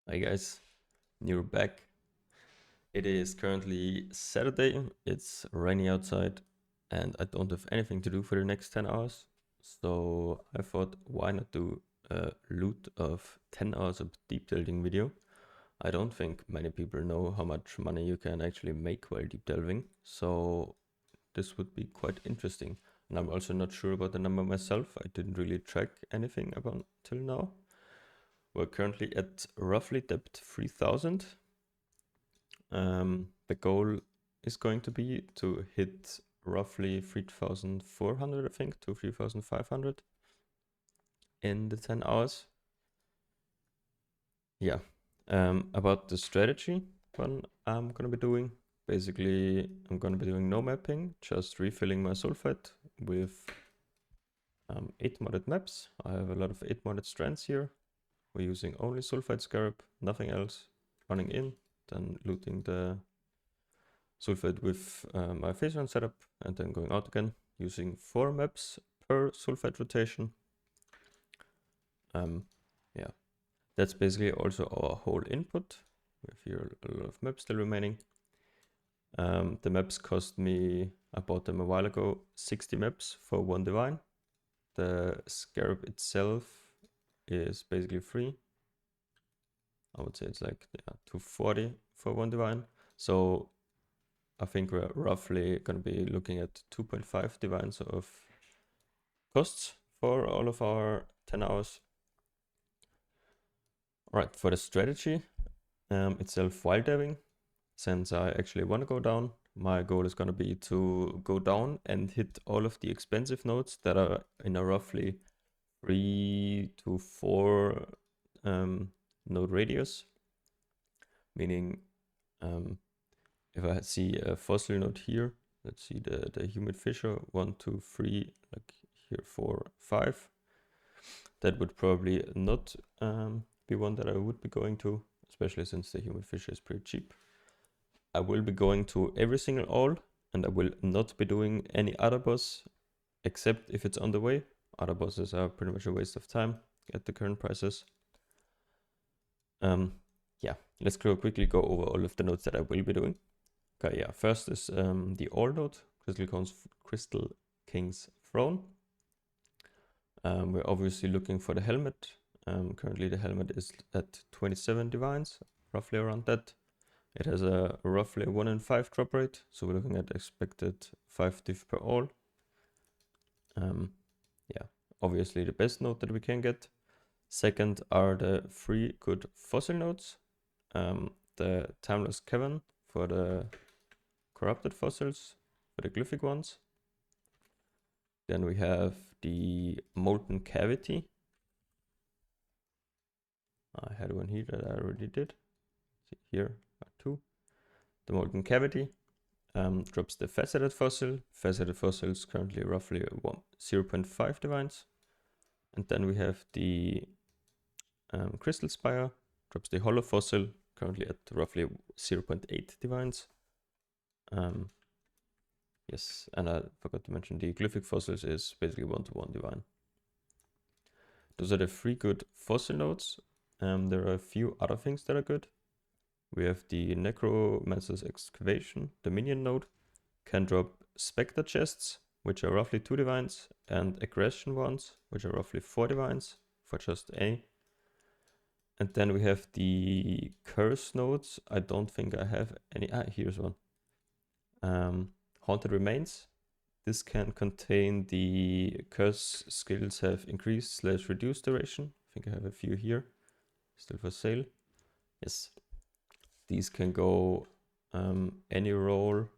Hi guys, you're back. It is currently Saturday, it's rainy outside, and I don't have anything to do for the next 10 hours. So I thought, why not do a loot of 10 hours of deep delving video? I don't think many people know how much money you can actually make while deep delving, so this would be quite interesting. And I'm also not sure about the number myself, I didn't really track anything about till now. We're currently at roughly depth 3000. The goal is going to be to hit roughly 3,400, I think, to 3,500 in the 10 hours. Yeah. About the strategy, one I'm gonna be doing. Basically, I'm gonna be doing no mapping, just refilling my Sulphite with 8 modded maps. I have a lot of 8 modded strands here. We're using only Sulphite Scarab, nothing else. Running in, then looting the Sulphite with my phase run setup, and then going out again using 4 maps per Sulphite rotation. Yeah, that's basically also our whole input. We have here a lot of maps still remaining. The maps cost me, I bought them a while ago, 60 maps for 1 divine. The scarab itself is basically free. I would say it's like 240 for 1 divine. So I think we're roughly going to be looking at 2.5 divines of costs for all of our 10 hours. Alright, for the strategy itself, while diving, since I actually want to go down, my goal is going to be to go down and hit all of the expensive nodes that are in a roughly 3 to 4 node radius. Meaning, if I see a fossil node here, let's see the humid fissure, 1, 2, 3, like here 4, 5. That would probably not be one that I would be going to, especially since the humid fissure is pretty cheap. I will be going to every single Aul, and I will not be doing any other boss, except if it's on the way. Other bosses are pretty much a waste of time at the current prices. Yeah, let's quickly go over all of the nodes that I will be doing. Okay, yeah, first is the Aul node, Crystal King's Throne. We're obviously looking for the helmet. Currently the helmet is at 27 divines, roughly around that. It has a roughly 1 in 5 drop rate, so we're looking at expected 5 div per Aul. Yeah, obviously the best node that we can get. Second are the 3 good fossil nodes. The Timeless Cavern for the corrupted fossils, for the glyphic ones. Then we have the Molten Cavity. I had one here that I already did. See here, 2. The Molten Cavity drops the Faceted Fossil. Faceted Fossil is currently roughly 0.5 divines. And then we have the Crystal Spire, drops the Hollow Fossil, currently at roughly 0.8 divines. Yes, and I forgot to mention the Glyphic Fossils is basically 1-to-1 divine. Those are the 3 good fossil nodes. There are a few other things that are good. We have the Necromancer's Excavation, the minion node, can drop Spectre chests, which are roughly 2 divines, and Aggression ones, which are roughly 4 divines for just A. And then we have the Curse nodes. I don't think I have any. Here's one. Haunted Remains. This can contain the curse skills have increased / reduced duration. I think I have a few here, still for sale. Yes, these can go any roll.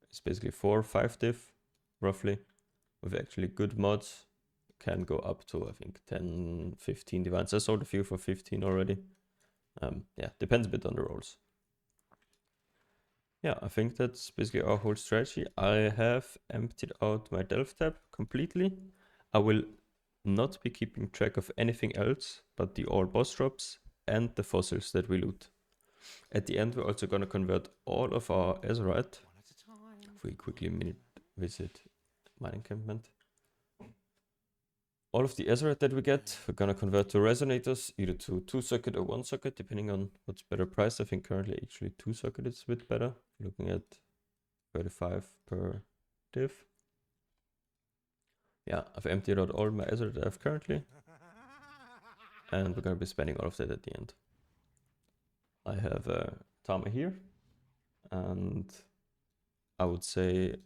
It's basically 4 or 5 div, roughly, with actually good mods. Can go up to, I think, 10, 15 divines. I sold a few for 15 already. Yeah, depends a bit on the rolls. Yeah, I think that's basically our whole strategy. I have emptied out my Delve tab completely. I will not be keeping track of anything else but the All boss drops and the fossils that we loot. At the end, we're also going to convert all of our Azerite. If we quickly visit my encampment. all of the Azerite that we get, we're gonna convert to resonators, either to 2-socket or 1-socket, depending on what's better priced. I think currently actually 2-socket is a bit better, looking at 35 per div. Yeah, I've emptied out all my Azerite I have currently, and we're gonna be spending all of that at the end. I have a Tama here, and I would say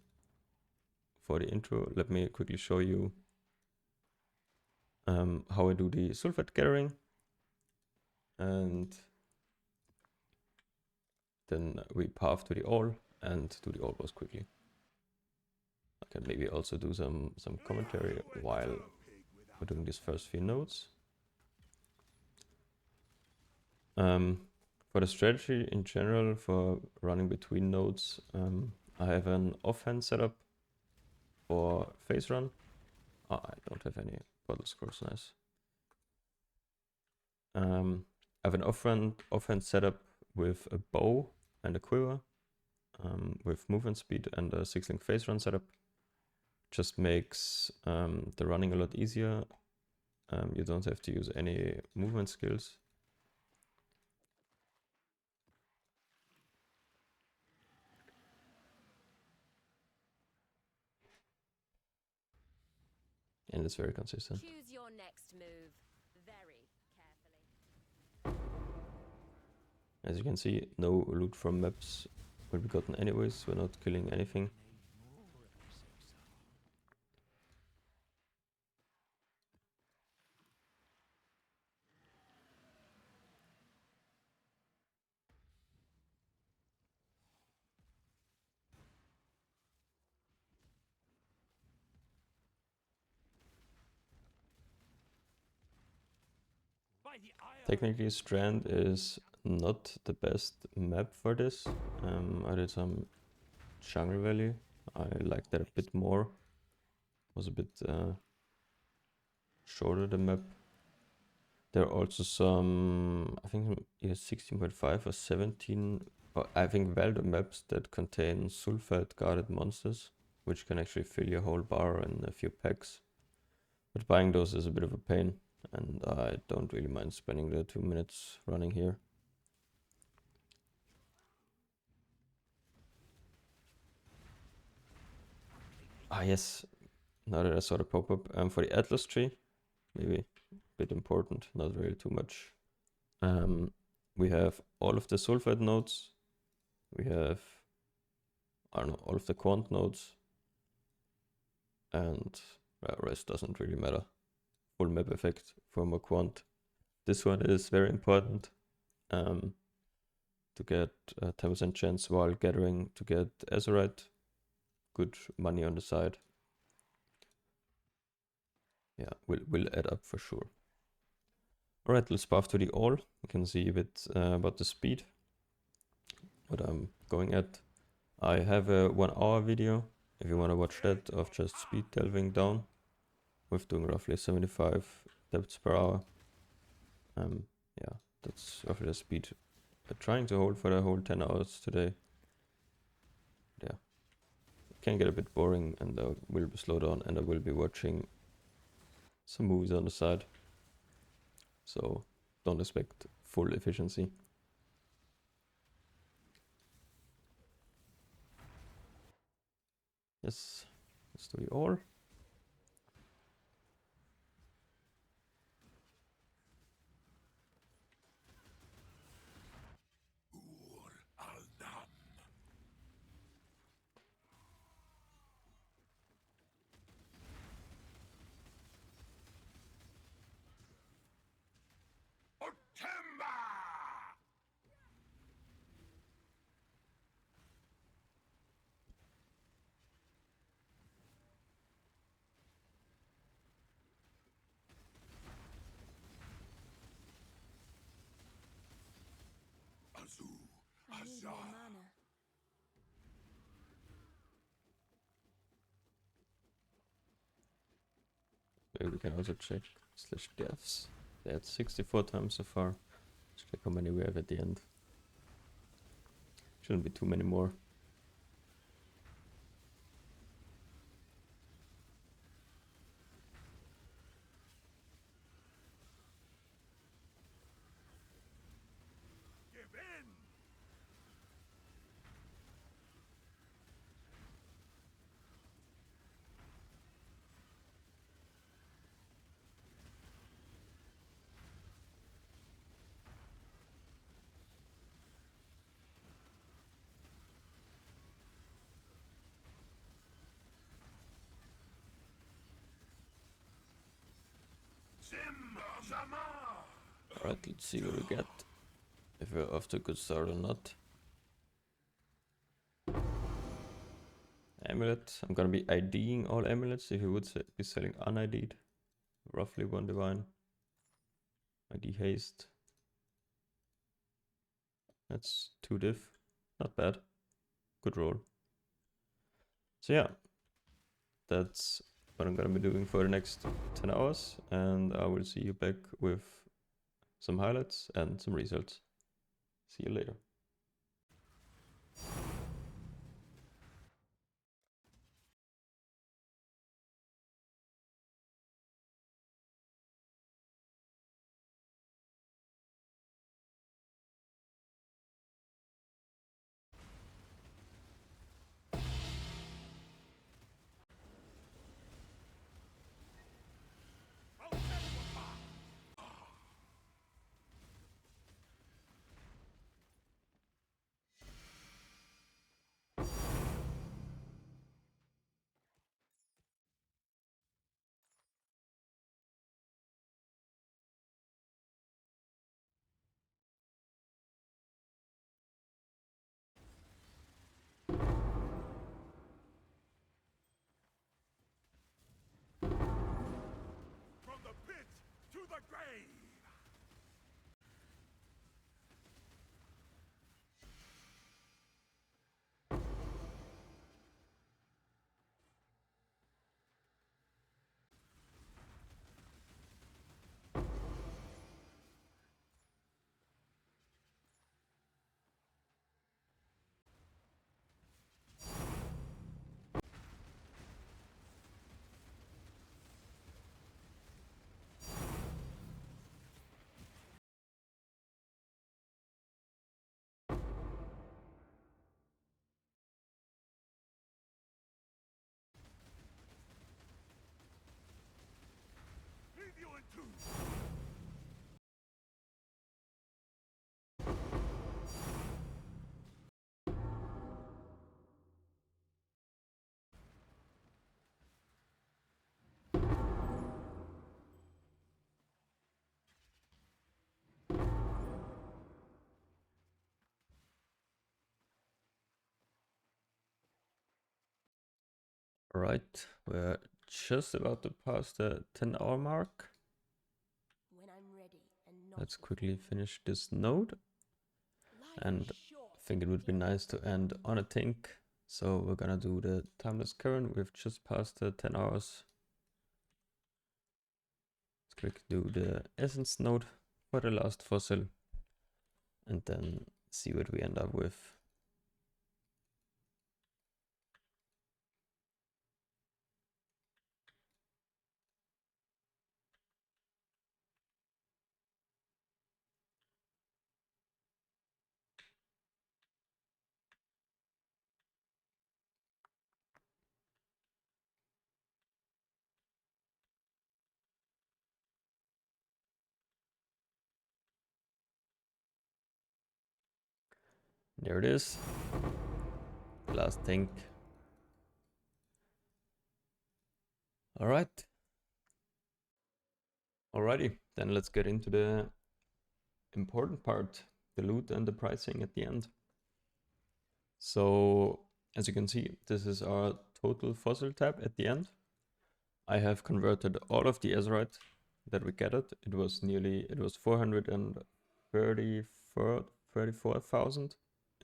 for the intro, let me quickly show you how I do the Sulphite gathering, and then we path to the Aul and do the Vaal Boss quickly. I can maybe also do some commentary while we're doing these first few nodes. For the strategy in general for running between nodes, I have an offhand setup for phase run. Oh, I don't have any bottle scrolls, nice. I have an offhand setup with a bow and a quiver, with movement speed and a 6-link phase run setup. Just makes the running a lot easier. You don't have to use any movement skills. And it's very consistent. Choose your next move very carefully. As you can see, no loot from maps will be gotten anyways. We're not killing anything. Technically, Strand is not the best map for this. I did some Jungle Valley. I liked that a bit more. Was a bit shorter the map. There are also some, I think either 16.5 or 17, or I think Valdo maps that contain Sulphite guarded monsters, which can actually fill your whole bar in a few packs. But buying those is a bit of a pain, and I don't really mind spending the 2 minutes running here. Ah yes, now that I saw the pop-up, for the Atlas tree, maybe a bit important, not really too much. We have all of the Sulphite nodes, we have, I don't know, all of the Quant nodes, and rest doesn't really matter. Full map effect for more Quant. This one is very important to get a 10% chance while gathering to get Azerite. Good money on the side. Yeah, will add up for sure. Alright, let's path to the Aul. You can see a bit about the speed, what I'm going at. I have a 1-hour video, if you want to watch that, of just speed delving down, with doing roughly 75 depths per hour. Yeah, that's roughly the speed I'm trying to hold for the whole 10 hours today. Yeah, it can get a bit boring, and I will be slow down, and I will be watching some movies on the side. So don't expect full efficiency. Yes, let's do the Aul. I need more mana. Maybe we can also check /deaths. They had 64 times so far. Let's check how many we have at the end. Shouldn't be too many more. Alright, let's see what we get. If we're off to a good start or not. Amulet. I'm gonna be IDing all amulets if you would be selling unID'd. Roughly 1 divine. ID haste. That's 2 div. Not bad. Good roll. So yeah, that's what I'm gonna be doing for the next 10 hours, and I will see you back with some highlights and some results. See you later. From the pit to the grave! Leave you in two! Alright, we're just about to pass the 10-hour mark. When I'm ready and not Let's before. quickly finish this node. Life And is I short. think it would be nice to end on a tink. So we're gonna do the timeless current. We've just passed the 10 hours. Let's quickly do the essence node for the last fossil. And then see what we end up with. There it is. Last thing. Alright. Alrighty, then let's get into the important part, the loot and the pricing at the end. So as you can see, this is our total fossil tab at the end. I have converted all of the Azerite that we gathered. It was 434,000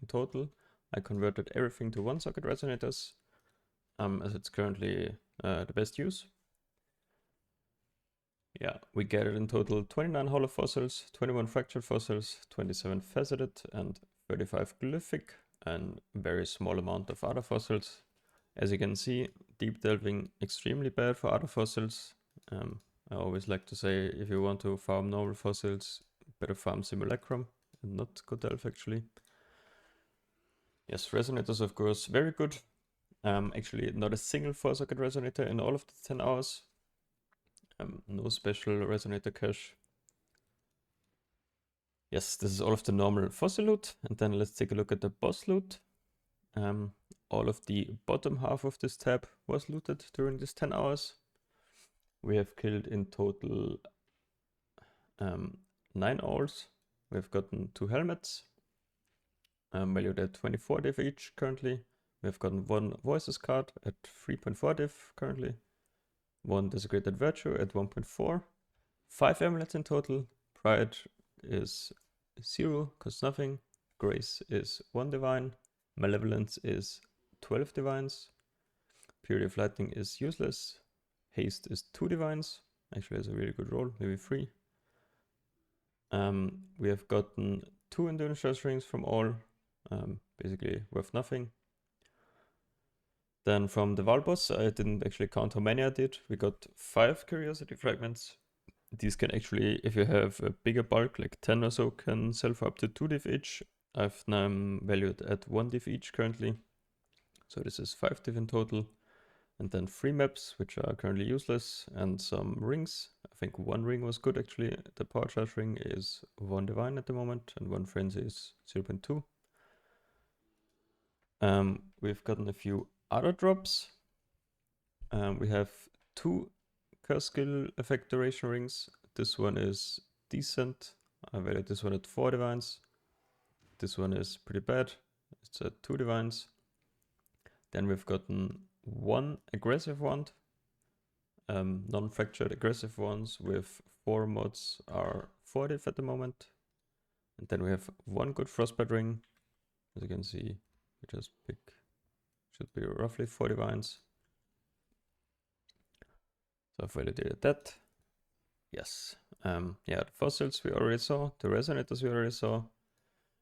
in total. I converted everything to 1-socket resonators, as it's currently the best use. Yeah, we gathered in total 29 hollow fossils, 21 fractured fossils, 27 faceted, and 35 glyphic, and a very small amount of other fossils. As you can see, deep delving extremely bad for other fossils. I always like to say, if you want to farm normal fossils, better farm simulacrum and not go delve actually. Yes, resonators of course very good. Actually not a single 4-socket resonator in all of the 10 hours. No special resonator cache. Yes, this is all of the normal fossil loot. And then let's take a look at the boss loot. All of the bottom half of this tab was looted during this 10 hours. We have killed in total 9 Auls. We've gotten 2 helmets, valued at 24 div each currently. We've gotten 1 Voices card at 3.4 div currently, 1 Desecrated Virtue at 1.4, 5 amulets in total. Pride is 0, costs nothing. Grace is 1 divine. Malevolence is 12 divines. Purity of Lightning is useless. Haste is 2 divines. Actually has a really good roll, maybe 3. We have gotten 2 Endu Rings from Aul, basically worth nothing. Then from the Vaal Boss, I didn't actually count how many I did. We got 5 Curiosity Fragments. These can actually, if you have a bigger bulk, like 10 or so, can sell for up to 2 div each. I've now valued at 1 div each currently. So this is 5 div in total. And then 3 maps, which are currently useless, and some rings. I think 1 ring was good actually. The Pcharge Ring is 1 divine at the moment, and 1 frenzy is 0.2. We've gotten a few other drops. We have 2 curse skill effect duration rings. This one is decent. I valued this one at 4 divines. This one is pretty bad. It's at 2 divines. Then we've gotten 1 aggressive wand. Non-fractured aggressive ones with 4 mods are 4 div at the moment. And then we have 1 Good Frostbite ring. As you can see, we just pick, should be roughly 4 divines. So I've validated that. Yes. Yeah, the fossils we already saw, the resonators we already saw.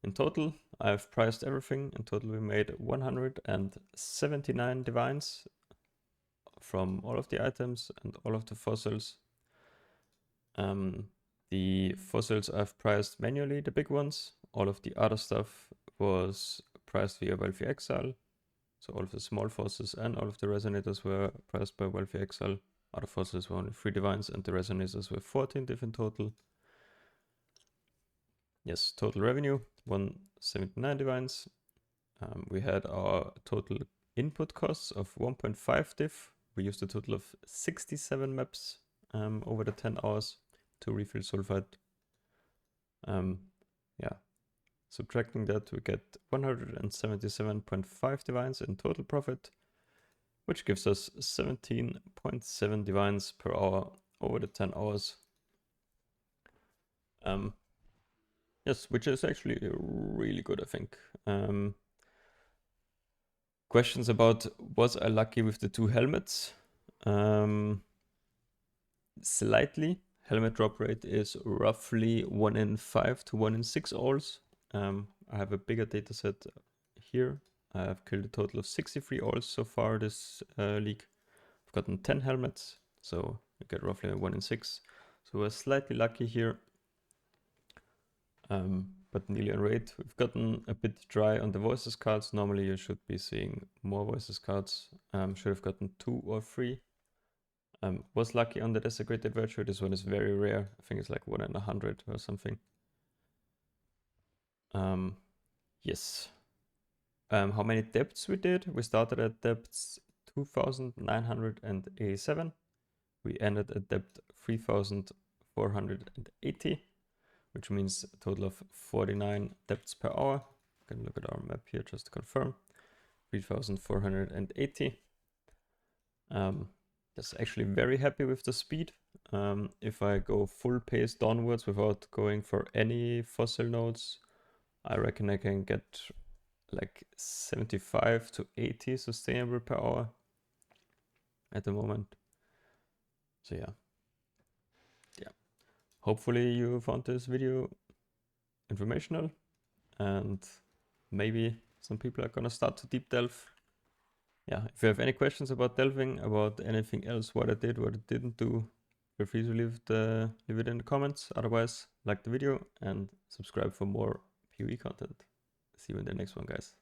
In total, I've priced everything. In total, we made 179 divines from all of the items and all of the fossils. The fossils I've priced manually, the big ones. All of the other stuff was priced via Wealthy Exile. So all of the small fossils and all of the resonators were priced by Wealthy Exile. Other fossils were only 3 divines and the resonators were 14 div in total. Yes, total revenue, 179 divines. We had our total input costs of 1.5 div. We used a total of 67 maps over the 10 hours to refill Sulphite. Yeah, subtracting that, we get 177.5 divines in total profit, which gives us 17.7 divines per hour over the 10 hours. Yes, which is actually really good, I think. Questions about, was I lucky with the 2 helmets? Slightly. Helmet drop rate is roughly 1 in 5 to 1 in 6 Auls. I have a bigger data set here. I've killed a total of 63 Auls so far this league. I've gotten 10 helmets, so you get roughly 1 in 6. So we're slightly lucky here. But nearly on rate. We've gotten a bit dry on the Voices cards. Normally you should be seeing more Voices cards. Should have gotten 2 or 3. Was lucky on the Desecrated Virtue. This one is very rare. I think it's like 1 in 100 or something. Yes. How many depths we did? We started at depths 2,987. We ended at depth 3,480. Which means a total of 49 depths per hour. You can look at our map here just to confirm. 3,480. That's actually very happy with the speed. If I go full pace downwards without going for any fossil nodes, I reckon I can get like 75 to 80 sustainable per hour at the moment. So yeah. Hopefully you found this video informational, and maybe some people are gonna start to deep delve. Yeah, if you have any questions about delving, about anything else, what I did, what I didn't do, feel free to leave it in the comments. Otherwise, like the video and subscribe for more PoE content. See you in the next one, guys.